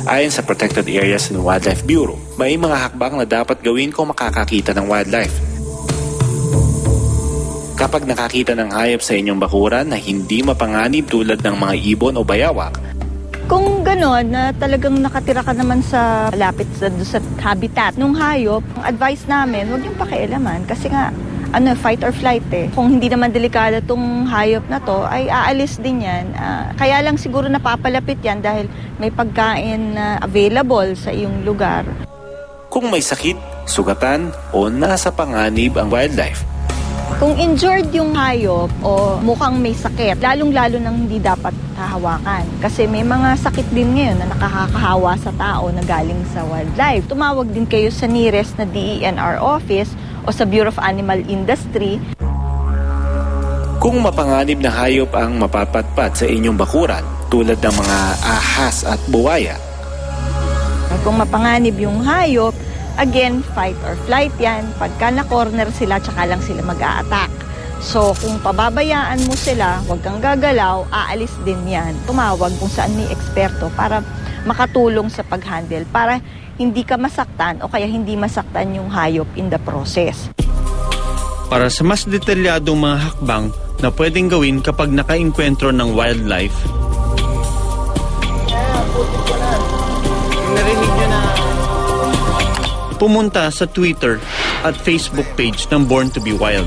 Ayon sa Protected Areas and Wildlife Bureau, may mga hakbang na dapat gawin kung makakakita ng wildlife. Kapag nakakita ng hayop sa inyong bakuran na hindi mapanganib tulad ng mga ibon o bayawak, kung gano'n na talagang nakatira ka naman sa lapit sa habitat ng hayop, ang advice namin, huwag niyong pakialaman kasi nga fight or flight eh. Kung hindi naman delikado tong hayop na to, ay aalis din yan. Kaya lang siguro napapalapit yan dahil may pagkain na available sa iyong lugar. Kung may sakit, sugatan o nasa panganib ang wildlife. Kung injured yung hayop o mukhang may sakit, lalong-lalo nang hindi dapat hahawakan. Kasi may mga sakit din ngayon na nakakahawa sa tao na galing sa wildlife. Tumawag din kayo sa nearest na DENR office o sa Bureau of Animal Industry. Kung mapanganib na hayop ang mapapatpat sa inyong bakuran, tulad ng mga ahas at buwaya. Kung mapanganib yung hayop, again, fight or flight yan. Pagka na-corner sila, tsaka lang sila mag-a-attack. So, kung pababayaan mo sila, huwag kang gagalaw, aalis din yan. Tumawag kung saan may eksperto para makatulong sa pag-handle, para hindi ka masaktan o kaya hindi masaktan yung hayop in the process. Para sa mas detalyadong mga hakbang na pwedeng gawin kapag naka-enkwentro ng wildlife, narinig nyo na pumunta sa Twitter at Facebook page ng Born to be Wild.